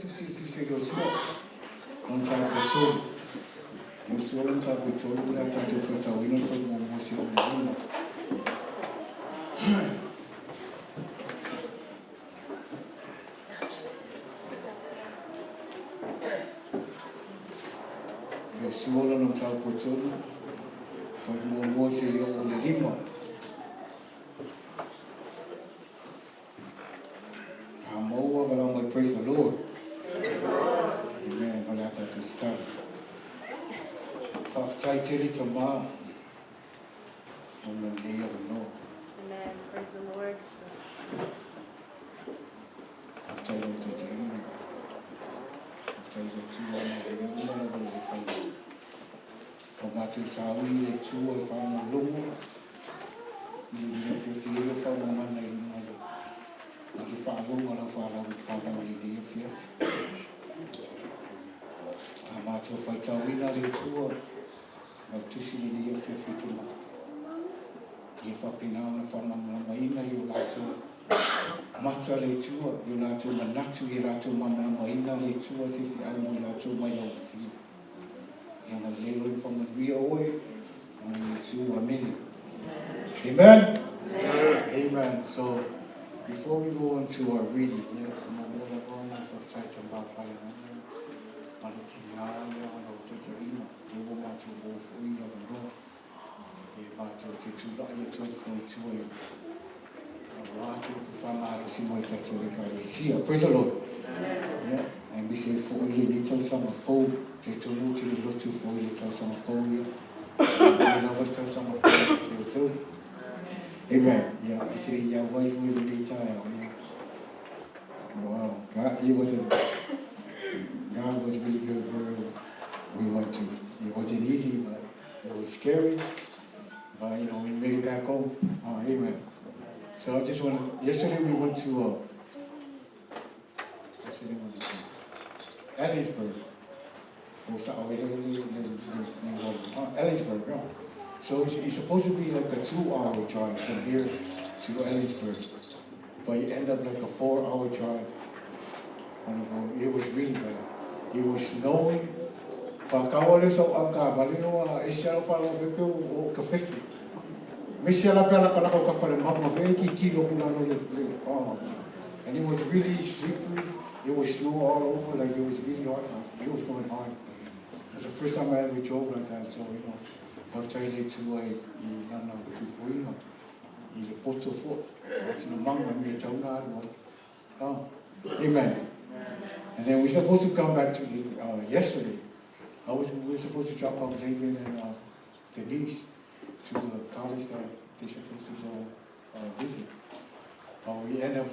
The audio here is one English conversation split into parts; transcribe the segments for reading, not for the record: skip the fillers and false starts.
tu se Yosua. Non sa ko Yosua non sa ko la ta tu fa ta wino fa mo si o. Yosua non sa ko fa mo si o le lima. Praise the Lord. Amen. Malata to start. Faftai tiri tama. Amen. Amen. Praise the Lord. Faftai to tiri. Faftai to tiri. Tomatu sawi le tua e wha mo lungo. Ni le whiwhiro wha mo mana i mana. Aki whaalunga la whaalau i le whiaf. A mātua whaitawina le tua. Na tusi le le whiaf i tuma. I whapinao na whamamaina i o lātua. Mata le tua i o lātua manatu i lātua mamamaina le tua te whiau i lātua mai au whiu. I ana leo i whamaria oe. Ana le tua amene. Amen? Amen. So, before we go on to our reading, praise the Lord. Yeah, and we say for you need to some fold to look to the look to for you to some fold you. To some fold to amen. Yeah, actually, yeah, why you will be tired? Wow, God, God was really good. We went to. It wasn't easy, but it was scary. But you know, we made it back home. Amen. So I just want to. Yesterday we went to. Ellisburg. Ellisburg, yeah. So it's supposed to be like a 2-hour drive from here to Ellisburg. But it ended up like a 4-hour drive on the road. It was really bad. It was snowing. Pakawale so aka valino isialo pala pepe o kafefi. Misiala pala kala ko kafale mama feki kilo kuna no. And it was really slippery. It was snow all over, like it was really hard. It was going hard. It was the first time I ever drove like that, so you know. I've tried it to Puino. In the Porto Fort. It's in the Manga, me Tauna. Amen. And then we're supposed to come back to yesterday. We were supposed to drop off David and Denise to the college that they're supposed to go visit. We ended up,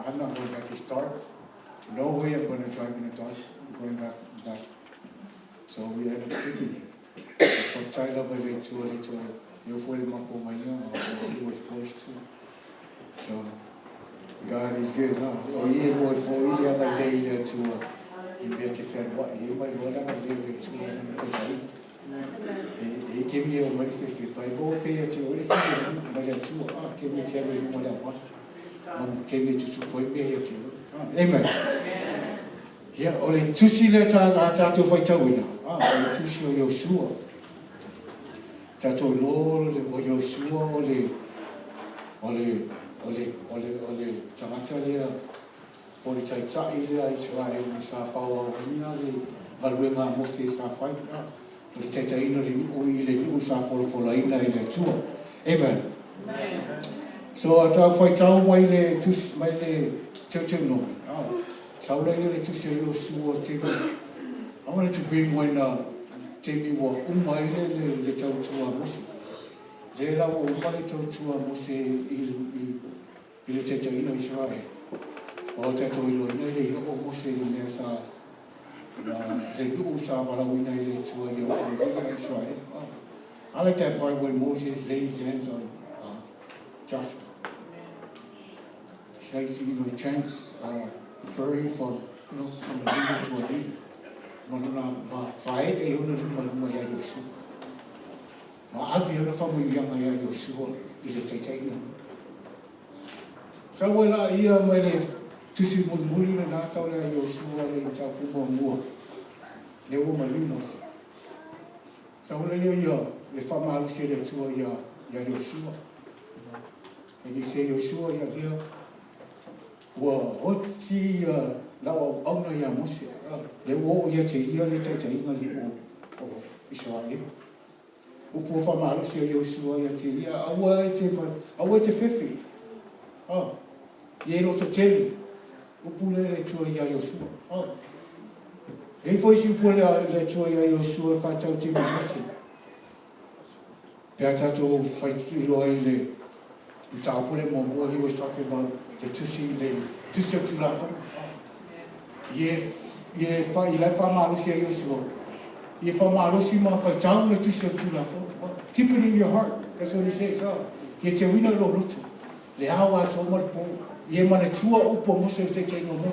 I'm not going back to start. No way I'm going to drive in the dark, going back. So we ended up taking it. From China, but they told you for the Mako Maya, he was close to. So God is good, huh? So he was for the other day to investigate what he might want to live to. He gave me a money 50, but I go pay it to only 50, but then 2 give me tell me what I want. Gave me to support me here too. Amen. Yeah, only tusi le tato faitawina. Only tusi o Yosua. Tato loro le o Yosua ole tangata le ole taitai le Israel sa fawa wina le maluenga mosi sa faita. Ole taitai le o ile sa fola ina ile tua. Amen. So I thought mai le teu no. Saula le tusi o Yosua. I wanted to bring one temi wa umai le tau tua mosi. Le la o umai tau tua mosi I le te taino Israel. O te tau ilo ina le o mosi le mea sa le uu sa walawina le tua I o Israel. I like that part when Moses laid his hands on Joshua. It's like, transferring from a leader to a leader. Fae e ona luma ia Yosua. Avi ona whamuianga ia Yosua I le teiteina. Sa wela ia mai le tusi muli na nasa le Yosua le tau kuma mua. Le uma limo. Sa ula yo le whamalu se le tua ya Yosua. E se Yosua ya lia. Wa hoti lawa auna ya Mose. Le wo ya te ia le te inga li o Israel. Upo whamalu se Yosua ya te ia. Awa te whiwhi. Ie roto teli. Upo le tua ya Yosua. E foi si upo le tua ya Yosua whatau te Mose. Pea tato whaitu loa i le Utapule Mongoa, he was talking about the Tusi of Tulafa. Ye fa ila fa malusi ya Yosua. Ye fa malusi ma fa tau le Tusi of Tulafa. Keep it in your heart. That's what he says. Ye te wina lo rutu. Le awa to mo po. Ye mana tua upo mo se te no mo.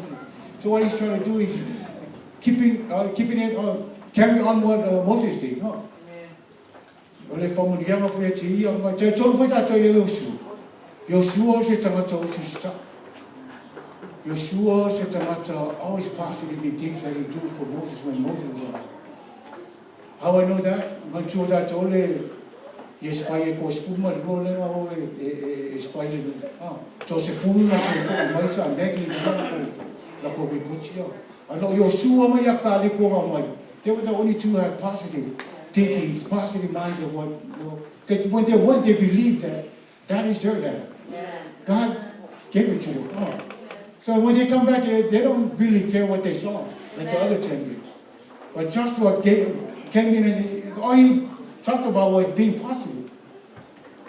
So what he's trying to do is keeping it carry on what Moses did. No. Ole whamu ni anga whea te ia, ma te tolu whai tātou ia Yosua. Yosua se tangata o susita. Yosua se tangata always positive in things that he do for Moses when Moses was alive. How I know that? Man tua tātou le, i espai e ko sfuma, rua le o espai le. So se fulu na se fulu, mai sa negi na ko biputi au. Ano Yosua mai a ka le ko mai. They were the only two who had positive thinking, positive minds of what, because when they went, they believed that is their land. God gave it to them. So when they come back, they don't really care what they saw, like the other 10 years. But Joshua came in and all he talked about was being positive.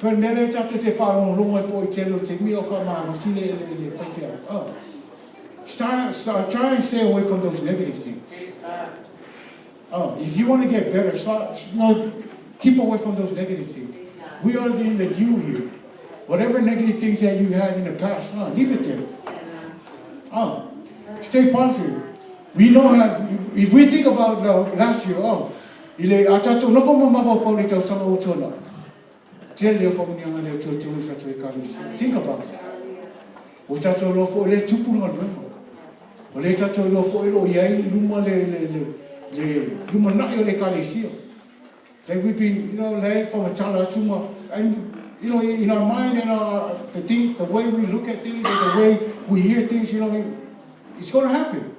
But then chapter te whaongo rongo for I telo te mi o whamama sile le whaiwhia. Try and stay away from those negative things. If you want to get better, keep away from those negative things. We are in the new here. Whatever negative things that you had in the past, leave it there. Stay positive. We know how, if we think about last year, ile atato no fo mama fo le tau sanga utona. Tele fo ni ngale tu sa tu kali. Think about it. O tato lo fo le tupu no no. O le tato lo fo lo yai luma luma na yo le kali sio. Like we've been, like from a chala tuma, and in our mind and the way we look at things and the way we hear things, it's going to happen.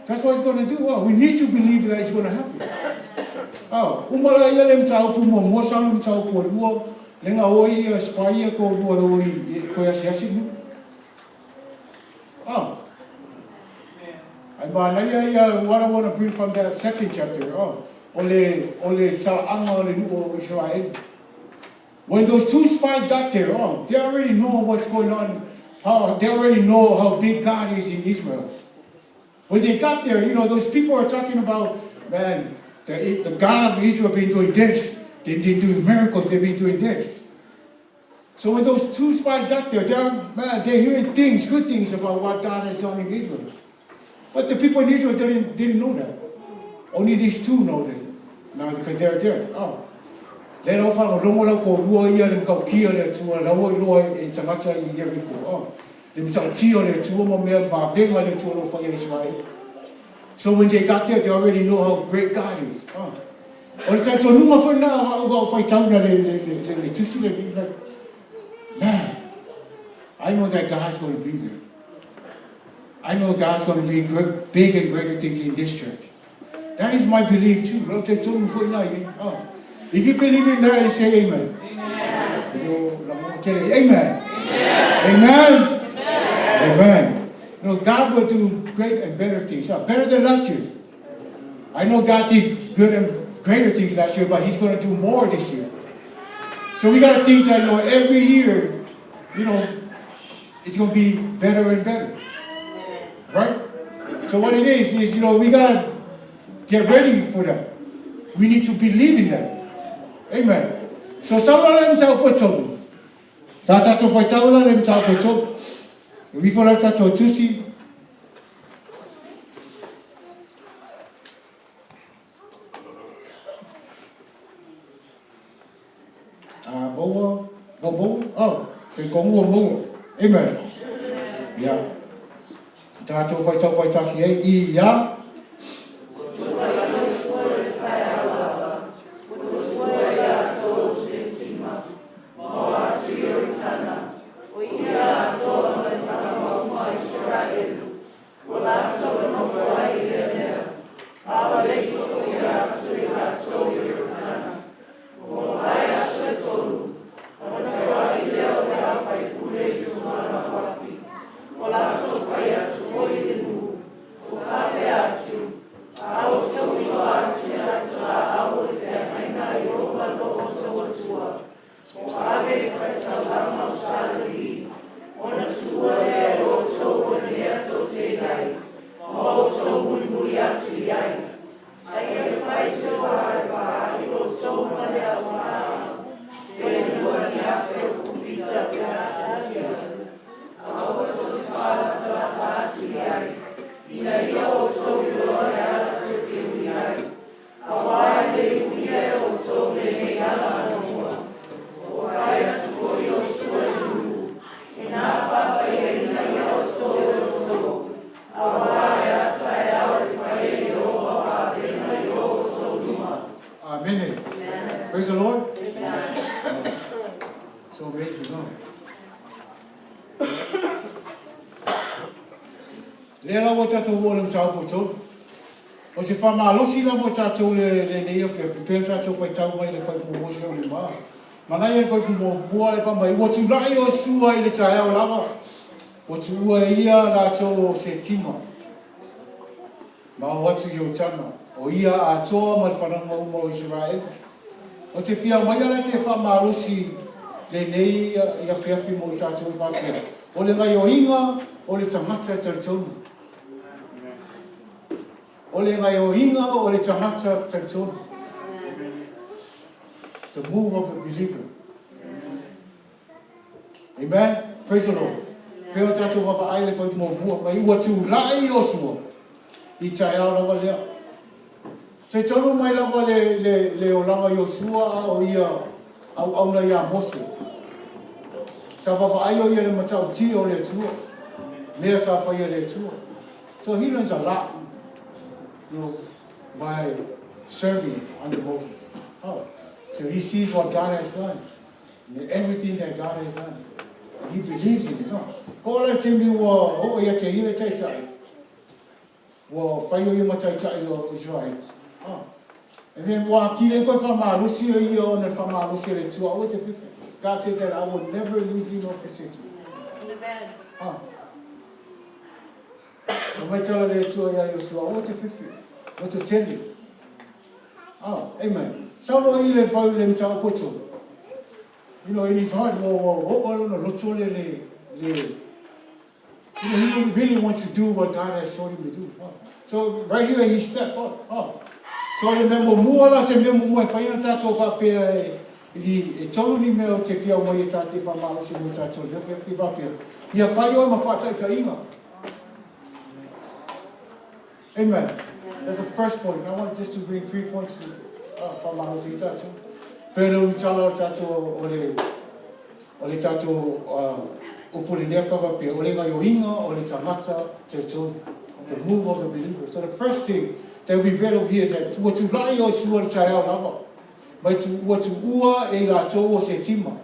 That's what it's going to do. We need to believe that it's going to happen. Umala ia lem tau pu mo salum tau po ruo, lenga oi spia ko ruo oi ko ya siasi. I what I want to bring from that second chapter. Ole sa anga ole nuo Israel. When those two spies got there, they already know what's going on. They already know how big God is in Israel. When they got there, those people are talking about, man, the God of Israel been doing this. They've been doing miracles. They've been doing this. So when those two spies got there, they're hearing things, good things about what God has done in Israel. But the people in Israel didn't know that. Only these two know that. Now because they're there. Le lo fa lo mo ko ruo ia le ko kia le tua la o lo e tangata I Jericho. Le msa tio le tua mo me ba venga le tua lo fa Israel. So when they got there, they already know how great God is. O ta to numa fa na go fa tauna le tusi le man. I know that God's going to be there. I know God's going to be big and greater things in this church. That is my belief too. If you believe in that, say amen. Amen. Amen. Amen. Amen. God will do great and better things. Better than last year. I know God did good and greater things last year, but He's going to do more this year. So we got to think that every year, it's going to be better and better. Right? So what it is we got to get ready for that. We need to believe in that. Amen. So saula lem tau potobu. Sa tato fai taula lem tau potobu. We fola tato tusi. Boa. No boa. Te kongo boa. Amen. Yeah. Tātou whai taki e, I ia. Amen. Praise the Lord. So amazing, no? Lela mo tātou wōlam tāu poto. O te whamalosi la mo tātou le neia whea pēr tātou whai tau mai le whai kumosi o le maa. Manai e whai kumoa le whamai. O tu rai o sua I le tae au lava. O tu ua ia rātou o se tima. Ma o atu I o tana. O ia a toa ma le whananga uma o Israel. O te whia mai ala te whamalosi le nei ia whiawhi mo I tātou I whakea. O le ngai o inga o le tangata tautonu. O le ngai o inga o le tangata tautonu. The move of the believer. Amen. Praise the Lord. Peo tātou wapa ai le whai mo mua. Mai ua tu rai o sua. I tae au rawa lea. Se tonu mai lava le o langa Yosua o ia au auna ia Mose. Sa wapa ai o ia le matau ti o le tua. Mea sa whai le tua. So he learns a lot, you know, by serving under Moses. Oh. So he sees what God has done. And everything that God has done. He believes in it. No? Ko le te mi wa o ia te hile te tai. Wa whai o ia matai tai o Israel. Oh. And then wa kile koe whamarusi o ia o ne whamarusi le tua o te whiwhi. God said that I will never leave you nor forsake you. Amen. Oh. O mai tala le tua ia Yosua o te whiwhi. O te tele. Oh, amen. Saulo I le whau le mtau poto. You know, in his heart, he really wants to do what God has told him to do. Oh. So right here he stepped up. Oh. So I remember mua la te memo mua whaina tātou whapea e tolu ni mea o te whiau mai e tāte whamalo se mo tātou le whapea. Ia whai oi ma whātai ta inga. Amen. That's the first point. I want just to bring 3 points to whamalo te tātou. Pero utala o tātou o le tātou upuri nea whapea. O le ngai o inga o le tangata te tolu. The move of the believer. So the first thing that we read over here is that what you rai o sua le tae au lava. Mai what you ua e la tō o se tima.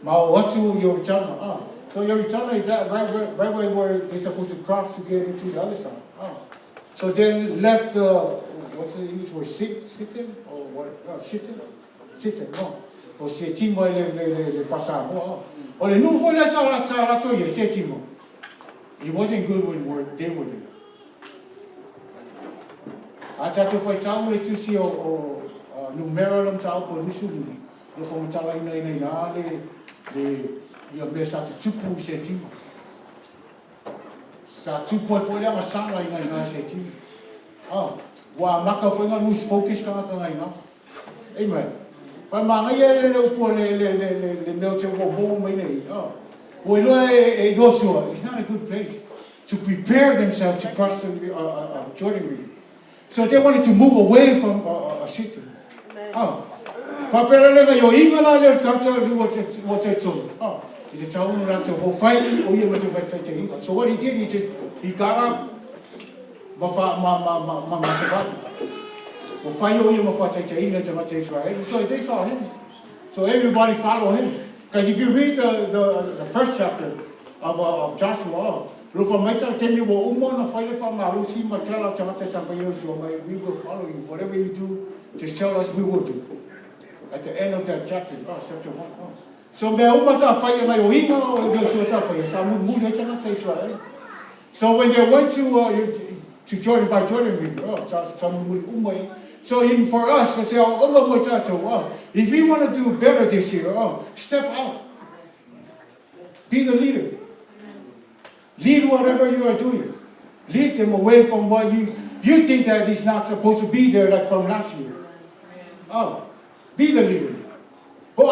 Ma o atu Yoritana. Ah. So Yoritana is that right where they're supposed to cross to get into the other side. Ah. So then left what's the English word? Sitten? Or what? No, Sitten, no. O se tima le whasamo. O le nufo le sa rato ye se tima. It wasn't good when they were there. A tātou whai tāu le tusi o numero lam tāu po rusuli. Le whamatala ina nā ia mea sa te tupu se tima. Sa tupu e whole ama sala ina se tima. Ah, wa maka whainga lose focus kanga ina. Amen. Pai mangai e le upo le meo te wo mai nei. Ah. O loa e Joshua, it's not a good place to prepare themselves to cross the Jordan River. So they wanted to move away from a city. Oh. Papera le yo inga la le kata o te tono. Oh. He said, tell him not to go fight, oh, you must have fight inga. So what he did, he said, he got up, so they saw him. So everybody followed him. Because if you read the first chapter of Joshua, we will follow you. Whatever you do, just tell us we will do. At the end of that chapter, chapter 1. So so when they went to Jordan by Jordan River, so even for us, they say, if we want to do better this year, step out. Be the leader. Lead whatever you are doing. Lead them away from what you think that is not supposed to be there, like from last year. Be the leader. It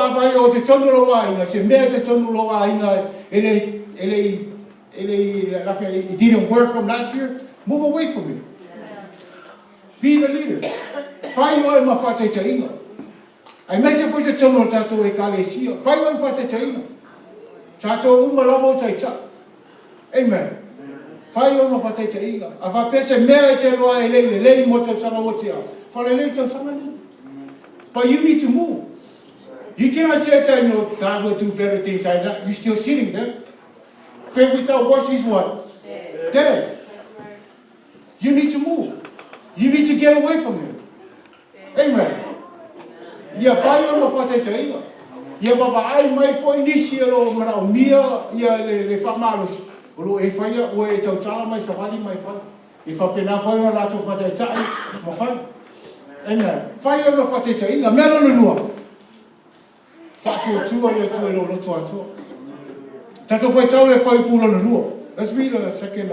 didn't work from last year. Move away from it. Be the leader. Find what my father chainga. I message for the channel tato e kalesia. Find what father chainga. Tato umalomo chaita. Amen. Find what my father chainga. Ava pese mea te loa ele moto sanga wotia. For ele to sanga. But you need to move. You cannot say that God will do better things like that. You're still sitting there. Faith without works is what? Dead. You need to move. You need to get away from him. Amen. Ya fire no fate taiga. Ya baba ai mai foi inicia lo mara mia ya le famalos. Lo e fire o e tau tala mai safari mai fa. E fa pena foi no lato fate tai mo fa. Amen. Fire no fate taiga melo no lua. Fate tu lo tu. Tato foi tau le fai pulo no lua. Let's read the second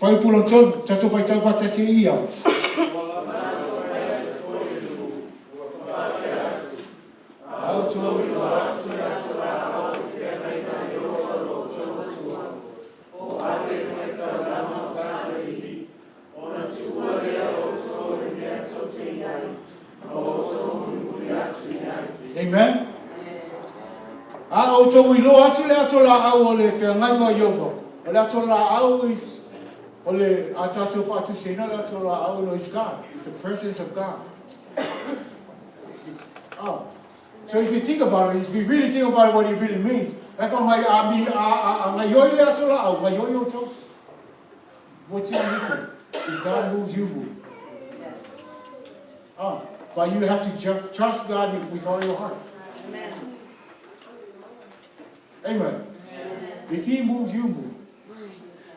fai pulo ton, tato fai tau fata ke ia. Amen. O we lo atu le atu la au o le whengai wa Yehova. O le atu la au o le atatu whatu sena le atu la au no is God. It's the presence of God. So if you think about it, if you really think about what it really means, like my yoi le atu la au, my yoi o to. What you need if God moves, you move. But you have to trust God with all your heart. Amen. Amen. If he moves, you move.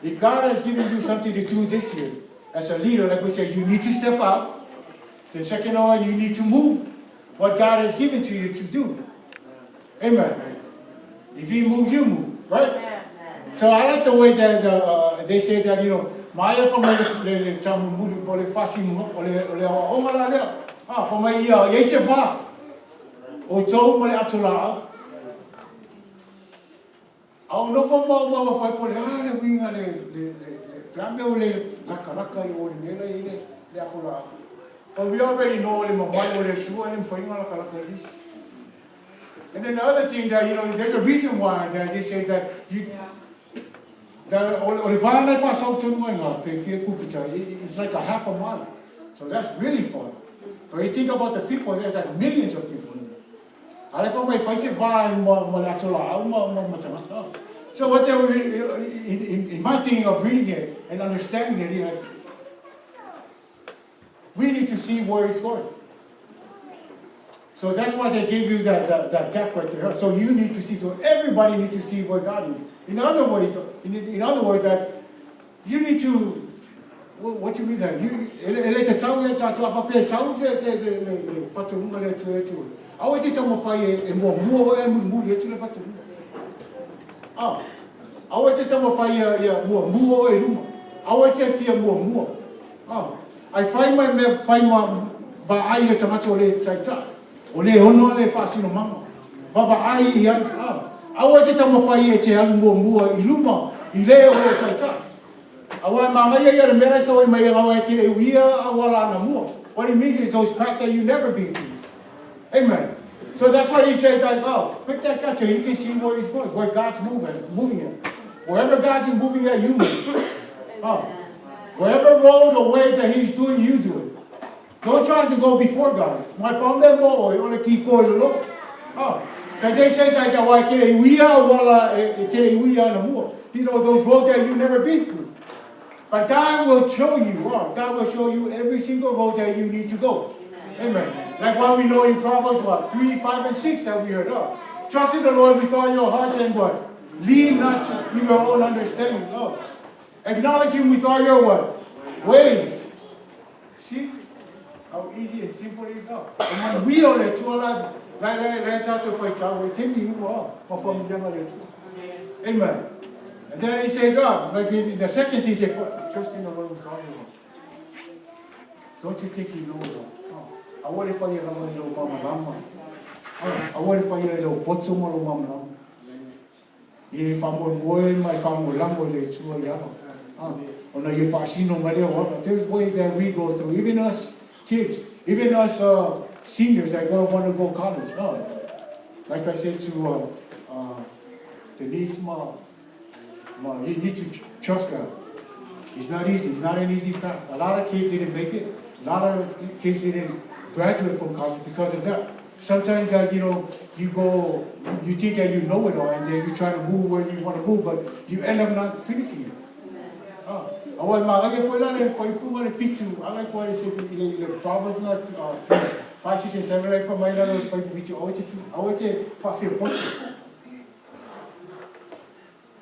If God has given you something to do this year, as a leader, like we said, you need to step out. The second one, you need to move what God has given to you to do. Amen. If he moves, you move. Right? So I like the way that they say that, Maya from the Tamu or the Fasim or the Omala. For my Yeshua. O tau mole atula. Au no po mo fai po le winga le flambe o le raka I o le le akula. But we already know le mamai o le tu le fai ngala kala this. And then the other thing that there's a reason why that they say that that o le vana fa so tu nga pe fie kupita. It's like a half a mile. So that's really far. So you think about the people, there's like millions of people. So what they were, in my thinking of reading it and understanding it, we need to see where it's going. So that's why they gave you that gap right there. So you need to see, so everybody needs to see where God is. In other words, that you need to, what do you mean that? Awe te tamo fai e mua o e muri e tule fatu luma. Awe te tamo fai e mua o e luma. Awe te fia mua. Ai fai mai me fai ma va ai le tamata o le taita. O le ono le fasino mama. Va ai I ai. Awe te tamo fai e te alu mua I luma I le o taita. Awe mama ia le mera sa o mai awe te le uia awala na mua. What he means is those cracks that you never been through. Amen. So that's what he says, like, oh, pick that guy so you can see where he's going, where God's moving him. Wherever God is moving at, you move. Oh. Wherever road or way that he's doing, you do it. Don't try to go before God. My from them go, you want to keep going along. Oh. Because they say like that, why can't we are more. You know, those roads that you never been through. But God will show you, God will show you every single road that you need to go. Amen. Like what we know in Proverbs, 3, 5, and 6 that we heard of. Trust in the Lord with all your heart and what? Lean not to your own understanding. No. Acknowledge him with all your what? Ways. See? How easy and simple it is. And when we are there, to Allah, amen. And then he said, God, like in the second thing, he said, trust in the Lord with all your heart. Don't you think you know it all? I want to find you a little mama. I want to find you a little bottom of mama. If I'm on way, my family language is too young. There's ways that we go through, even us kids, even us seniors that don't want to go to college. No. Like I said to Denise, you need to trust God. It's not easy. It's not an easy path. A lot of kids didn't make it. A lot of kids didn't graduate from college because of that. Sometimes that, you go, you think that you know it all, and then you try to move where you want to move, but you end up not finishing it. I like what it said in the Proverbs 5, 6, and 7, like for my little feature. I would say,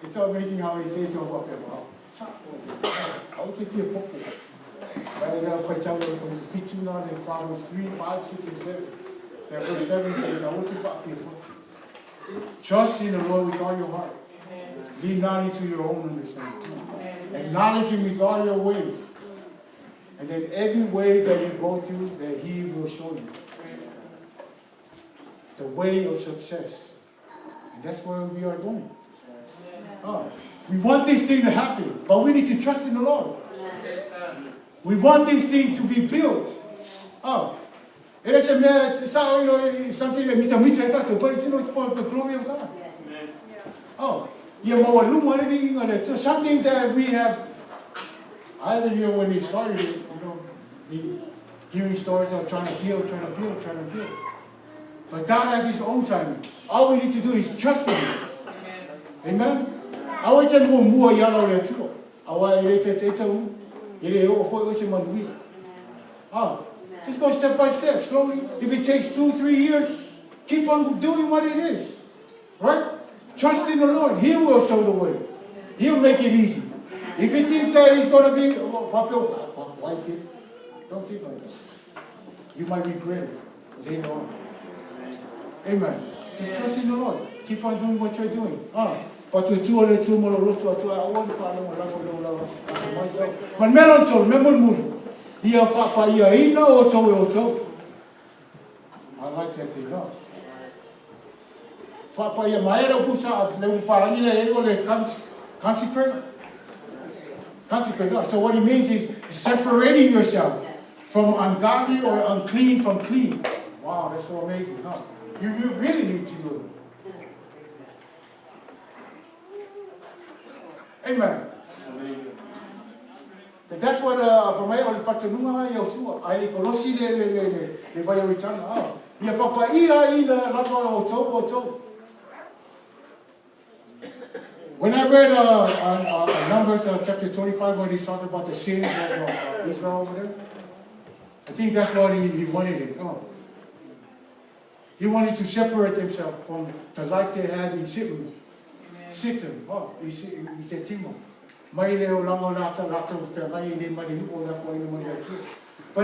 it's so amazing how he says so about people. I would say, feature now in Proverbs 3, 5, 6, and 7. Verse 7 says, I would say, trust in the Lord with all your heart. Lean not into your own understanding. Acknowledge him with all your ways. And then every way that you go through, that he will show you. The way of success. And that's where we are going. We want this thing to happen, but we need to trust in the Lord. We want this thing to be built. It is something that Mr. Mitchell thought, but it's for the glory of God. So something that we have, I don't know when he started it, hearing stories of trying to build. But God has his own timing. All we need to do is trust in him. Amen? I want to go more yellow there too. Just go step by step, slowly. If it takes 2, 3 years, keep on doing what it is. Right? Trust in the Lord. He will show the way. He'll make it easy. If you think that he's going to be, white kid, don't think like that. You might regret it later on. Amen. Just trust in the Lord. Keep on doing what you're doing. But melon told, remember moon. I like that thing. Consecrate. So what he means is separating yourself from ungodly or unclean from clean. Wow, that's so amazing. You really need to do it. Amen. But that's what for me all faccio numa Yosua ai Colossi le vai ritana. Ia papa ina la o. When I read Numbers chapter 25, when he's talking about the sins of Israel over there, I think that's what he wanted it. He wanted to separate himself from the life they had in Sittim. He said, Timo. But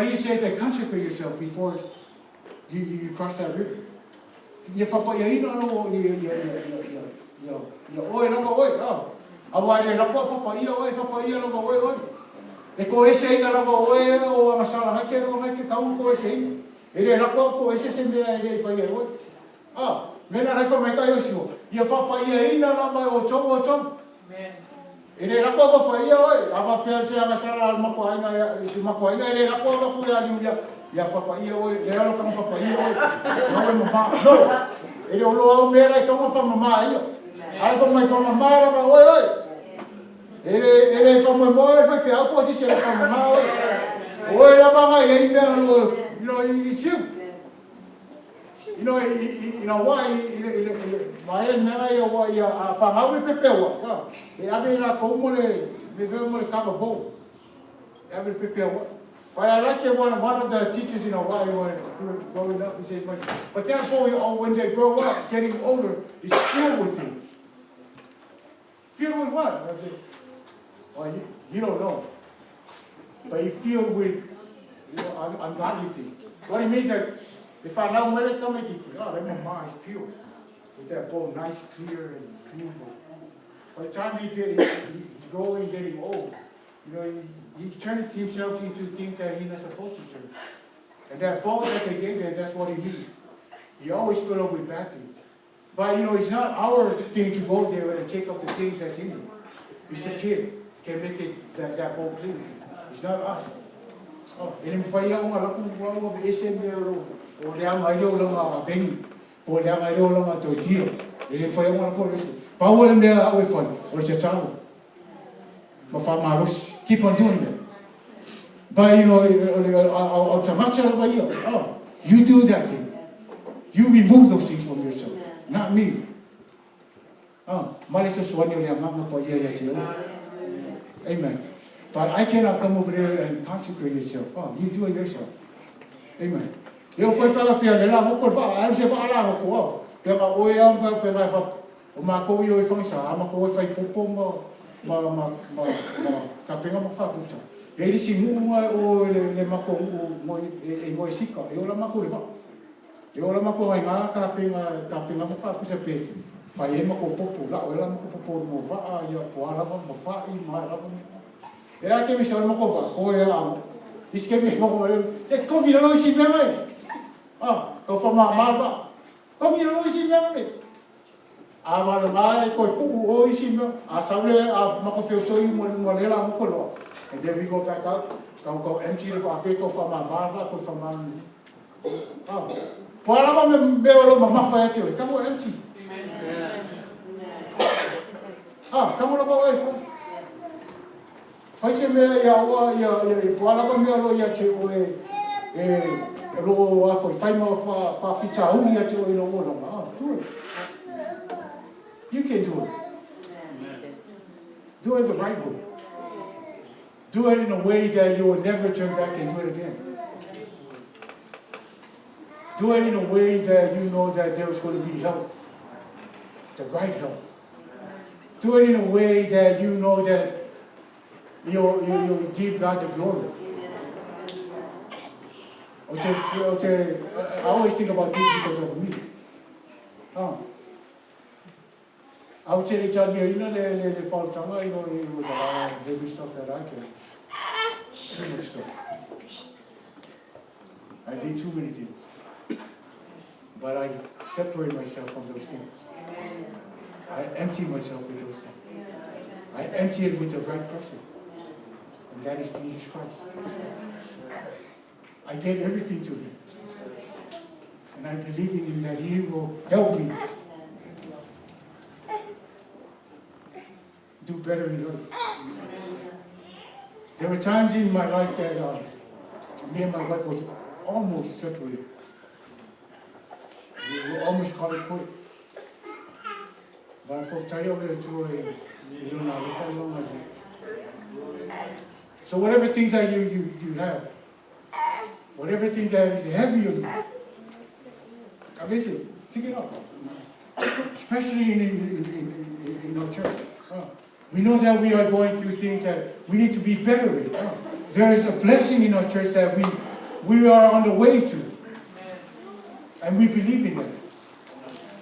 he said that consecrate yourself before you cross that river. Ere la ko pa ia oi, ava pe se anga sala al makoaina si makoaina ere la ko ku ya liu ia whapaia oi, le alo kama whapaia oi, no e mama, no, e le olo au mea rai kama whamama ia, ai kama mai whamama rama, oi, ele whamoe e whai whiau po si ele whamama oi la mama ia i mea alo, it's you. You know why? Mai nanga ia wa ia a whangau e pepewa. E ave na koumole, me veo mole kama bo. E ave pepewa. But I like it one of the teachers in Hawaii when growing up, he says, but therefore when they grow up, getting older, is filled with you. Filled with what? I said, well, you don't know. But you filled with ungodly things. What it means that if I know where they come and that my mind is pure. With that bowl nice, clear, and clean bowl. By the time he's growing, getting old, he's turning himself into things that he's not supposed to turn. And that bowl that they gave him, that's what he needs. He always fill up with bad things. But it's not our thing to go there and take up the things that's in him. It's the kid can make it that bowl clean. It's not us. Ele me fai uma lá com o esse meu o le ama eu lá bem o le ama eu lá to tio ele foi uma por isso Paulo le me o foi o se talo ma fa maros keep on doing it but o tamacha ba yo you do that thing you remove those things from yourself not me malisa suani le ama po ia ya tio amen. But I cannot come over there and consecrate yourself. You do it yourself. Amen. Eu fui para a pia lá, vou por lá, aí você vai lá, vou pela oia, pela o marco eu foi só, a marco foi popo ma capenga ma fa puxa. Ele se o le marco o sica, eu lá marco leva. Eu lá marco vai lá, capenga ma fa puxa pe. Fai marco popo lá, eu lá marco popo mo va, ia fora ma fa e mais lá. Era que me chama uma coisa, olha, isso que me chama uma é como ir ao cinema, eu falo mal, como ir ao cinema, mas mais coisa, o cinema, a saúde, a uma confusão e uma lela, uma coisa, e depois go back out, então MC a feito fala mal, coisa fala mal, fala mas me veo uma foi aqui, como MC, como não vai Fai se mea ia poala ka mea lo ia te oe lo a foi fai ma fa fita uni ia te oe no ona. Do it. You can do it. Do it the right way. Do it in a way that you will never turn back and do it again. Do it in a way that you know that there is going to be help. The right help. Do it in a way that you know that you give God the glory. Okay, I always think about this because of me. I would say to you, the fall summer, with a lot of heavy stuff that I can. Too much stuff. I did too many things. But I separate myself from those things. I empty myself with those things. I empty it with the right person. And that is Jesus Christ. I gave everything to him. And I believe in him that he will help me do better in life. There were times in my life that me and my wife was almost separated. We were almost called it quit. But for so whatever things that you have, whatever things that is heavy on you, I bet you, take it up. Especially in our church. We know that we are going through things that we need to be better with. There is a blessing in our church that we are on the way to. And we believe in that.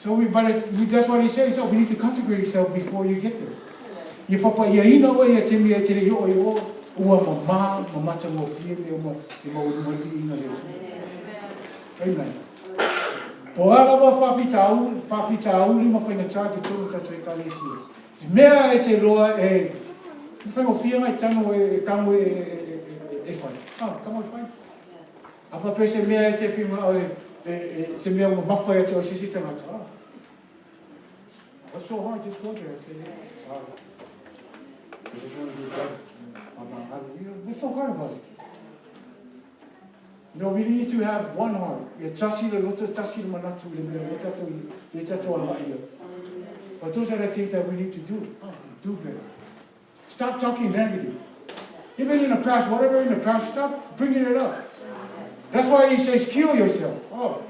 So that's what he says. So we need to consecrate yourself before you get there. Amen. Po ala wa whawhitau lima whainga tāke tōru tatu e kālesia. Mea e te loa e whainga whia mai tano e kango e whai. Come on, fine. Apa pe se mea e te whima o se mea mo mawhai atu o sisi tangata. What's so hard? Just go there. Say, sorry. I just want to do better. What's so hard about it? You know, we need to have one heart. But those are the things that we need to do. Do better. Stop talking negative. Even in the past, whatever in the past, stop bringing it up. That's why he says, kill yourself. Oh,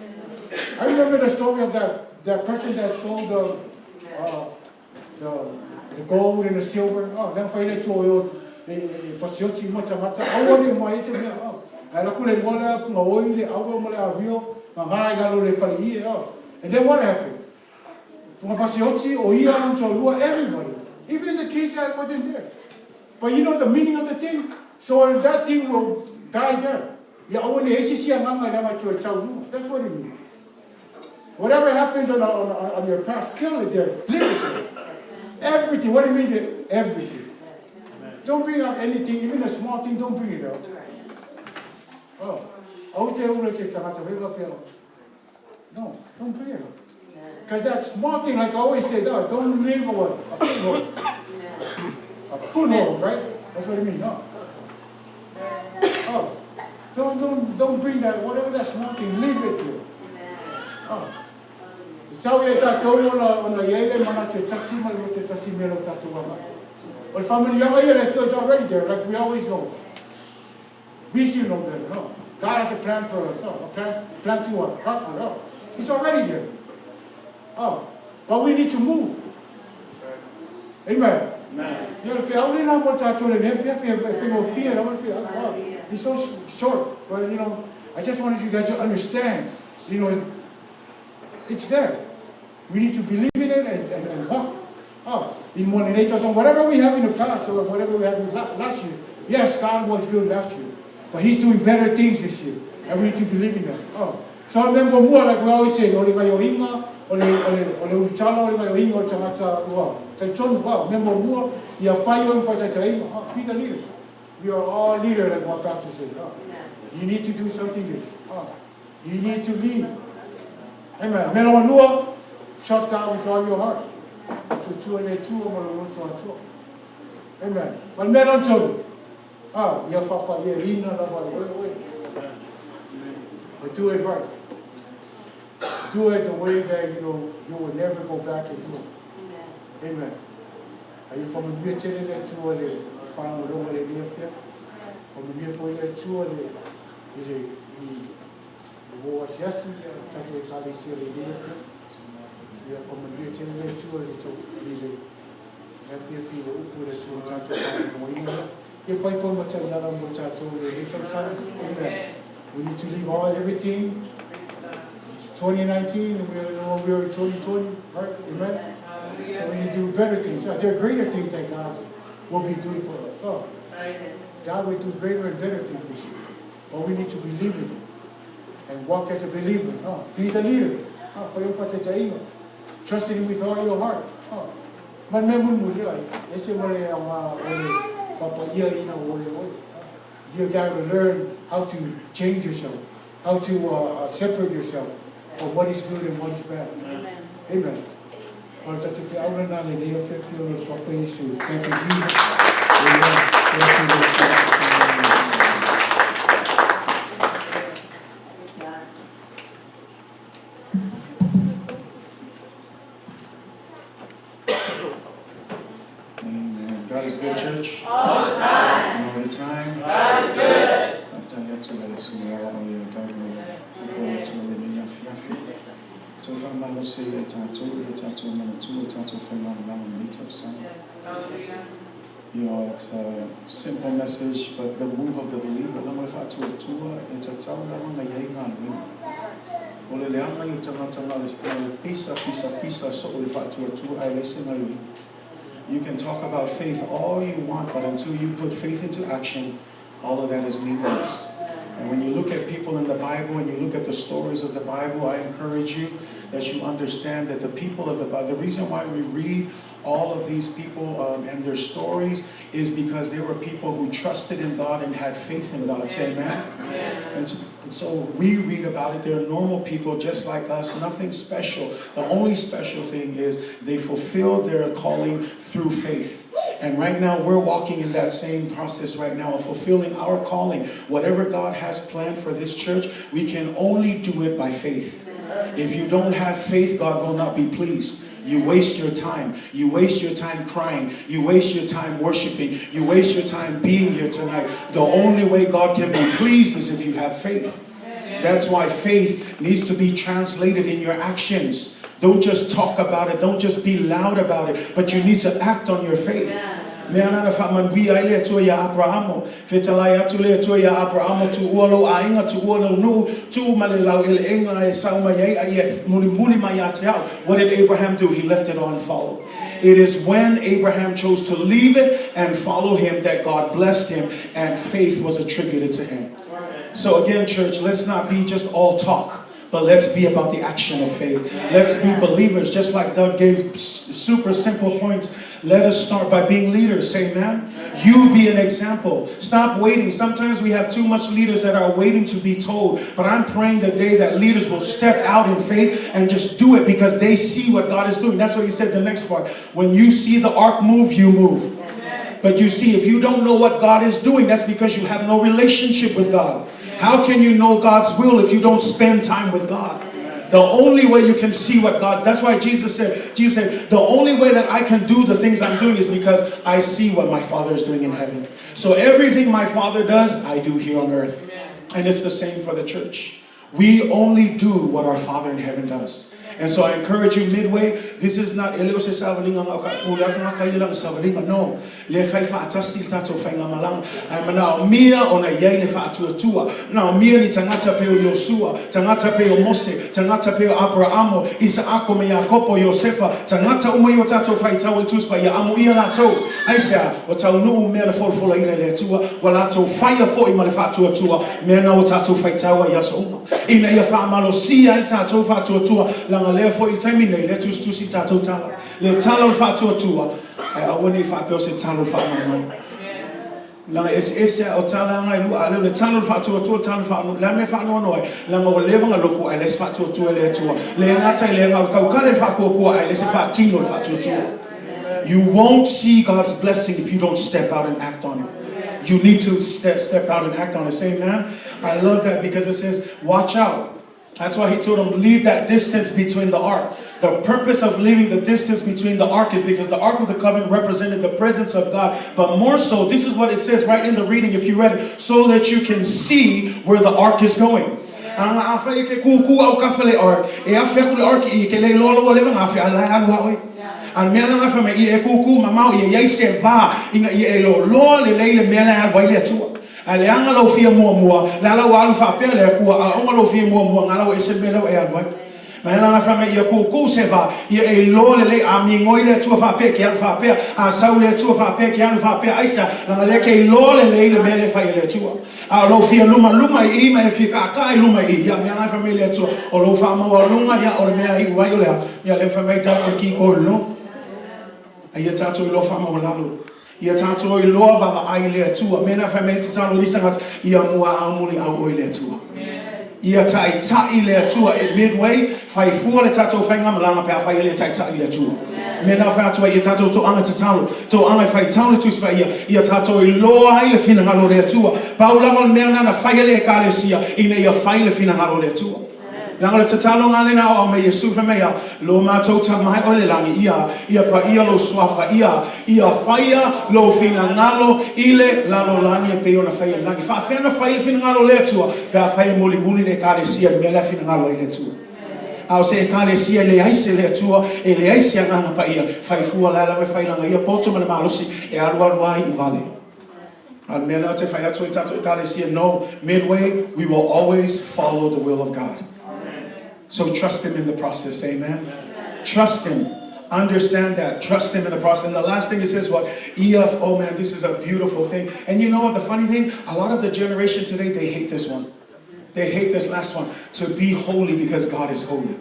I remember the story of that person that sold the gold and the silver. Oh, then finally told Fasioti Matamata. I want him, I said, oh. And then what happened? Everybody, even the kids that wasn't there. But you know the meaning of the thing? So that thing will die there. That's what it means. Whatever happens on your past, kill it there. Live it there. Everything. What it means is everything. Don't bring up anything, even a small thing, don't bring it up. Oh, I would say, no, don't bring it up. Because that small thing, like I always say, no, don't leave a foothold. A foothold, right? That's what it means, no. Oh, don't bring that, whatever that small thing, leave it here. Oh. But family, it's already there, like we always know. We should know better, no. God has a plan for us, no. A plan to what? Prosper, no. It's already there. Oh, but we need to move. Amen. Amen. It's so short, but you know, I just wanted you guys to understand, you know, it's there. We need to believe in it and walk. Oh, in whatever we have in the past or whatever we had last year. Yes, God was good last year, but He's doing better things this year, and we need to believe in that. Oh, so remember more, like we always say, remember more. Be the leader. We are all leaders, like what Pastor said. Oh, you need to do something good. Oh, you need to lead. Amen. Trust God with all your heart. Amen. But men on to your papa, but do it right. Do it the way that you know you will never go back and do it. Amen. Are you from the beer chilling there to the farm with over the beer? From the beer for there to the war yesterday, Catholic College here, the beer. We are from the beer chilling there to the FFP, the Ukura to Tato. If I form a Yala Mutato, we need to leave everything. 2019, and we're in 2020, right? Amen? So we need to do better things. There are greater things that God will be doing for us. Oh, God will do greater and better things this year. But we need to believe in it and walk as a believer. Oh, be the leader. Oh, trust in Him with all your heart. Oh, you got to learn how to change yourself, how to separate yourself from what is good and what is bad. Amen. Amen. Thank you, Jesus. Amen. God is good, church. All the time. All the time. God is good. You know, it's a simple message, but the move of the believer, you can talk about faith all you want, but until you put faith into action, all of that is meaningless. And when you look at people in the Bible and you look at the stories of the Bible, I encourage you that you understand that the people of the Bible, the reason why we read all of these people and their stories is because they were people who trusted in God and had faith in God. Say amen. And And so we read about it. They're normal people just like us, nothing special. The only special thing is they fulfill their calling through faith. And right now we're walking in that same process right now of fulfilling our calling. Whatever God has planned for this church, we can only do it by faith. If you don't have faith, God will not be pleased. You waste your time. You waste your time crying. You waste your time worshiping. You waste your time being here tonight. The only way God can be pleased is if you have faith. That's why faith needs to be translated in your actions. Don't just talk about it. Don't just be loud about it. But you need to act on your faith. Meana fa man bi ai le to ya Abrahamo fetala ya to le to ya Abrahamo tu olo ainga tu olo no tu malelau el enga e sauma ye ai muli mai ate. What did Abraham do? He left it all and followed. It is when Abraham chose to leave it and follow him that God blessed him and faith was attributed to him. So again, church, let's not be just all talk, but let's be about the action of faith. Let's be believers, just like Doug gave super simple points. Let us start by being leaders. Say, man, you be an example. Stop waiting. Sometimes we have too much leaders that are waiting to be told. But I'm praying the day that leaders will step out in faith and just do it because they see what God is doing. That's what he said the next part. When you see the ark move, you move. But you see, if you don't know what God is doing, that's because you have no relationship with God. How can you know God's will if you don't spend time with God? The only way you can see what God, that's why Jesus said, the only way that I can do the things I'm doing is because I see what my Father is doing in heaven. So everything my Father does, I do here on earth. And it's the same for the church. We only do what our Father in heaven does. And so I encourage you, Midway, this is not no. Le fai fa atasi tato fai ngamalang. I'm now mia on a yai le fa atua. Now mia ni tangata peo Yosua, tangata peo Mose, tangata peo Abrahamo, Isaako me Yakobo Yosefa, tangata umayo tato fai tawel tuspa ya amu ia lato. Aisa, watau no mea le folfola ina le atua, walato fire fo ima le fa atua, mea na tato fai tawa yaso. Ina ia fa malosia il tato fa atua, langa le fo il taimine le tusi tato tala. Le talo fa atua. I wouldn't if I feel say tunnel for my Lang is o tala ngai lu ale le tunnel for to tunnel for la me fa no no la mo le nga loko ale fa to le to le nga tai le nga ka ka le fa ko ale se fa tino fa to. You won't see God's blessing if you don't step out and act on it. You need to step out and act on it. Say, man, I love that because it says, watch out. That's why he told them, leave that distance between the ark. The purpose of leaving the distance between the ark is because the Ark of the Covenant represented the presence of God. But more so, this is what it says right in the reading, if you read it, so that you can see where the ark is going. And me na fa me e kuku mama ye ye se va ina ye lo le me na wa le tu ale anga lo fia mo la la wa fa pe le ku anga lo fia mo ngala wa se me lo e va ma na fa me ye kuku se va ye lo le a mi ngoi le tu fa pe ke fa pe a sa le tu fa pe ke fa pe aisa na le ke lo le me le fa le tu a lo fia luma I me fica ka luma I ya me na fa me le tu o lo fa mo luma ya o me ai wa yo le ya le fa me ta ki ko no. Ia tato I lofa mo lalo. Ia tato I lova ai le tua. Mena fa me tano listangat ia mua amuli au oi le tua. Ia tai le tua at Midway. Fai fua le tato fai ngamalanga pe fai le tai le tua. Mena fa tua ia tato to anga tano. To anga fai tano tu spa ia tato I loa ai le fina ngalo le tua. Paula mon mena na fai le kalesia ina ia fai le fina ngalo le tua. Lango te talo ngale na o me Yesu fa mea lo ma to ta mai o le langi ia pa ia lo swafa ia faia lo fina ngalo ile lalo lani pe ona faia langi fa na faia fina ngalo le tua ka faia moli le kale sia me la fina ngalo ile tua au se kale sia le ai se le tua e le ai sia ngana pa ia fai fua la me faia langa ia poto me malosi e alu ai vale al me la te faia to tato kale sia no Midway we will always follow the will of God. So trust him in the process, amen? Trust him. Understand that. Trust him in the process. And the last thing it says, what? EF, oh man, this is a beautiful thing. And you know what the funny thing? A lot of the generation today, they hate this one. They hate this last one. To be holy because God is holy.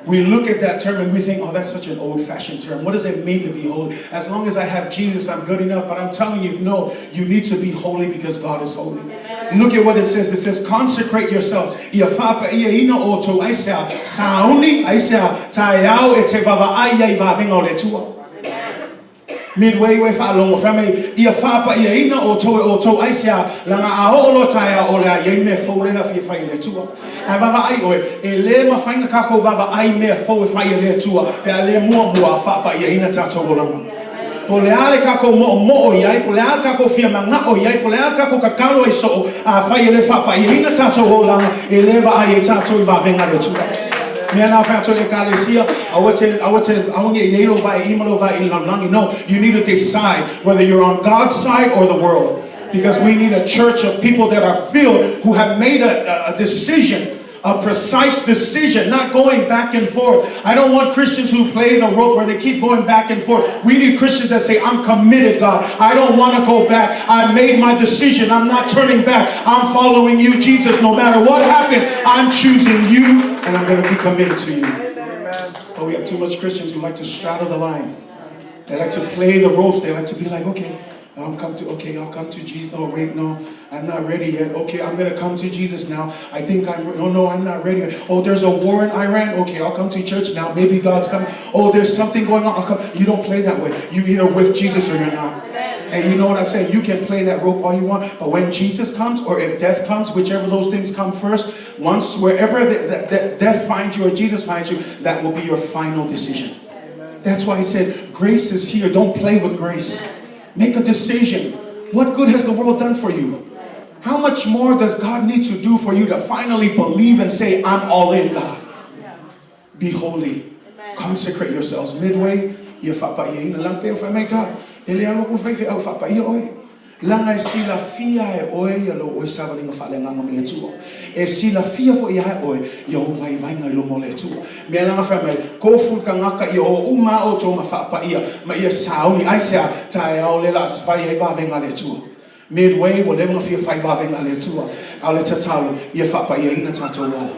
We look at that term and we think, oh, that's such an old-fashioned term. What does it mean to be holy? As long as I have Jesus, I'm good enough. But I'm telling you, no, you need to be holy because God is holy. Look at what it says. It says, consecrate yourself. Midway we fa long family ia fa pa ia ina o to aisia langa a holo taia o la ye me fo le na fi fa ile tua a va ai o e le ma fainga ka ko va ai me fo fa ile tua pe le mo fa pa ia ina ta to langa po le ale ka ko mo o ia po le ale ka ko fi manga o ia po le ale ka ko ka kalo i so a fa ile fa pa ia ina ta to langa e le va ai ta to va venga le tua. No, you need to decide whether you're on God's side or the world. Because we need a church of people that are filled, who have made a decision, a precise decision, not going back and forth. I don't want Christians who play the rope where they keep going back and forth. We need Christians that say, I'm committed, God. I don't want to go back. I made my decision. I'm not turning back. I'm following you, Jesus. No matter what happens, I'm choosing you, and I'm going to be committed to you. But we have too much Christians who like to straddle the line. They like to play the ropes. They like to be like, okay, I'll come to Jesus. No, wait, no, I'm not ready yet. Okay, I'm going to come to Jesus now. I think no, I'm not ready yet. Oh, there's a war in Iran. Okay, I'll come to church now. Maybe God's coming. Oh, there's something going on. I'll come. You don't play that way. You either with Jesus or you're not. And you know what I'm saying? You can play that rope all you want, but when Jesus comes, or if death comes, whichever those things come first, once, wherever the death finds you or Jesus finds you, that will be your final decision. That's why he said, grace is here. Don't play with grace. Make a decision. What good has the world done for you? How much more does God need to do for you to finally believe and say, I'm all in, God? Be holy. Consecrate yourselves. Midway, langa e sila fia e oe ia lo oe savalinga whalenga me tua. E sila fia fo ia e oe ia o vai vai ngai lo mole tua. Mea langa whamai, ko fulka ngaka ia o uma o tō ma whapa ia, ma ia sauni aisea tae au le la svai e bavenga le tua. Midway, wo lewa fia whai bavenga le tua. Au le tatalo, ia whapa ia ina tato wala.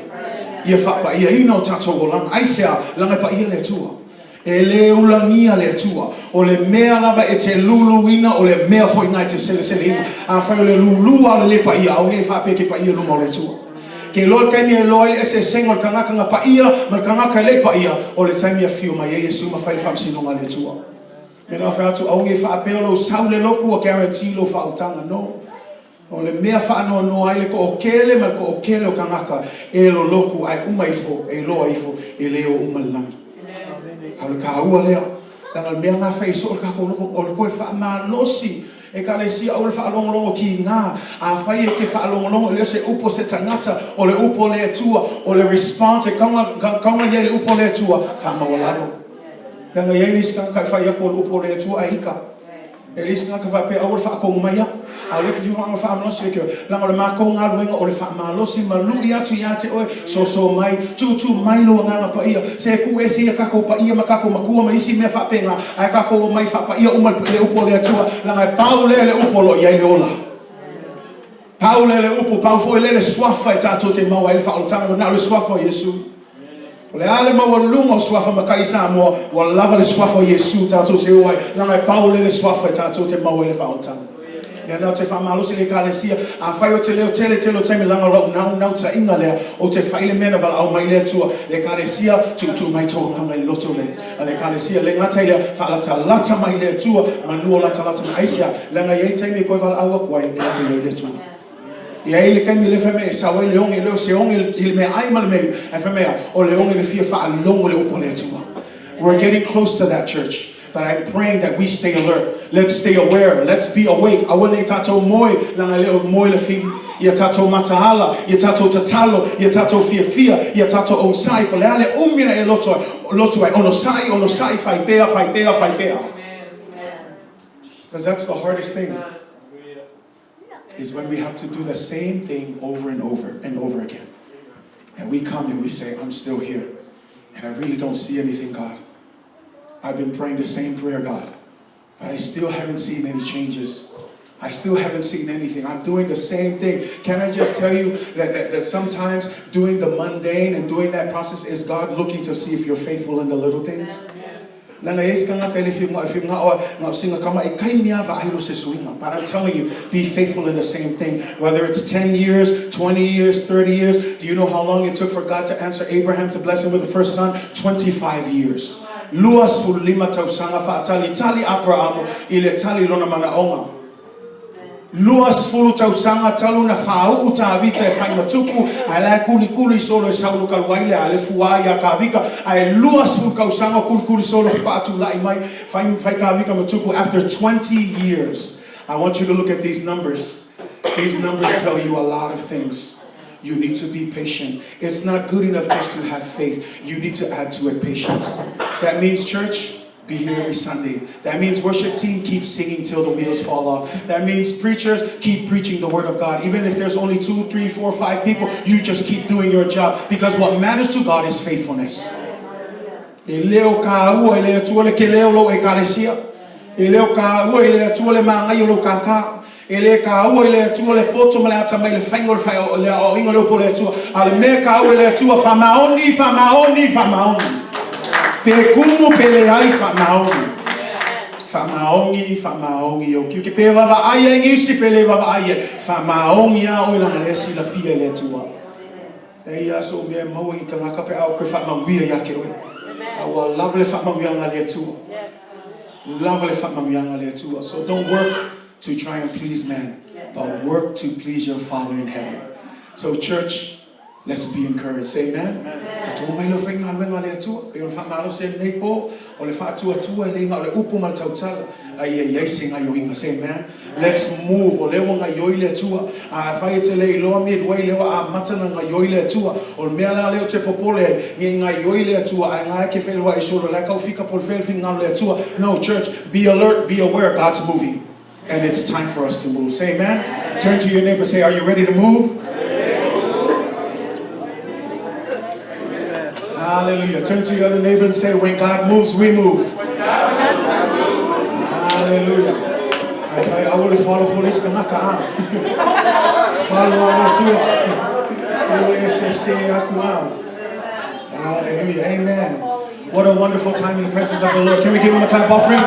Ia whapa ia ina o tato wala. Aisea, langa pa ia le tua. E le ulangia le tua o le mea lava e te luluina o le mea foi ngai te sele ina a whai le lulu ala le pa ia au ne whape ke pa ia lumo le tua ke loi kaimi e loi le se sengo le kangaka nga pa ia ma le kangaka le pa ia o le taimi a fiu ma ye Yesu ma whai le whamsinonga le tua me na whai atu au nge whape o lo sau le loku a guarantee lo whautanga no o le mea whaano no ai le ko o kele ma ko o kele o kangaka e lo loku ai umaifo e loa ifo e leo umalangi Al kaua lea, tangal mea ngā whai so ka ko o le koe wha ma losi e ka le sia o le wha alongolongo ki ngā a whai e ke wha alongolongo leo se upo se tangata o le upo le tua o le response e kaunga ye le upo le tua wha mawalaro nanga ye nis ka kai whai ako le upo le tua a ika e nis ka whai pe au le wha kongu mai a le ki whanga wha amalosi e kio langa le mako ngā luenga o le wha amalosi ma lui atu i ate oe so mai tu mai lo nganga pa ia se ku e si kako pa ia ma kako makua ma isi mea wha penga ai kako mai wha pa ia umal le upo le atua langa e pau le upo lo iai le ola pau le upo pau fo le swafa e tato te maua e le wha altanga na le swafa Yesu o le ale ma walunga o swafa makai sa moa wa lava le swafa Yesu tato te oai langa e pau le swafa e tato te maua e le wha altanga ya na te whamalosi le kalesia a whai o te leo tele taimi langa rau nau ta inga lea o te whaile mena wala au mai lea tua le kalesia tu mai tō hanga i loto le a le kalesia le ngatai lea whaalata lata mai lea tua manua lata na aisia langa iei taimi koe wala aua kuai e ake lea tua ia ele kaimi le whamea e sawai le onge leo se onge i le mea ai ma le mei e whamea o le onge le fia whaalongo le upo lea tua. We're getting close to that, church. But I'm praying that we stay alert. Let's stay aware. Let's be awake. Awale tato moi langa leo moi le fi. Ia tato matahala, ia tato tatalo, ia tato fia, ia tato onsai. Pole ale umina e loto ai onosai fai bea. Because that's the hardest thing. Is when we have to do the same thing over and over again. And we come and we say, I'm still here. And I really don't see anything, God. I've been praying the same prayer, God, but I still haven't seen any changes. I still haven't seen anything. I'm doing the same thing. Can I just tell you that sometimes doing the mundane and doing that process is God looking to see if you're faithful in the little things? But I'm telling you, be faithful in the same thing. Whether it's 10 years, 20 years, 30 years. Do you know how long it took for God to answer Abraham to bless him with the first son? 25 years. Luas fu lima tau sanga fa tali Abraham ile tali lona manaonga. Luas fulu tau sanga talu na fau uta avita e fai matuku ala kuli solo e saulu kalwaile ale fuaya kavika ai luas fulu kau sanga kuli solo fatu lai mai fai kavika matuku. After 20 years, I want you to look at these numbers. These numbers tell you a lot of things. You need to be patient. It's not good enough just to have faith. You need to add to it patience. That means, church, be here every Sunday. That means worship team, keep singing till the wheels fall off. That means preachers, keep preaching the word of God. Even if there's only 2, 3, 4, 5 people, you just keep doing your job. Because what matters to God is faithfulness. Ele ka o ele tu le poto mala tama le fengol fa le o ingolo po le tu al me ka o le tu fa maoni pe kumu pe le ai fa maoni o ki pe va ai ngi si pe le va ai fa maoni a o la le si la fie le tu e ya so me mo i ka ka pe au ke fa ma wi ya ke o wa love le fa ma wi nga le tu love le fa ma wi nga le tu. So don't work to try and please man, but work to please your Father in heaven. So church, let's be encouraged. Say amen. Say amen. Let's move. No, church, be alert, be aware, God's moving. And it's time for us to move. Say amen. Amen. Turn to your neighbor, say, are you ready to move? Amen. Hallelujah. Turn to your other neighbor and say, when God moves, we move. Hallelujah. I will follow for this. Hallelujah. Amen. What a wonderful time in the presence of the Lord. Can we give him a clap offering?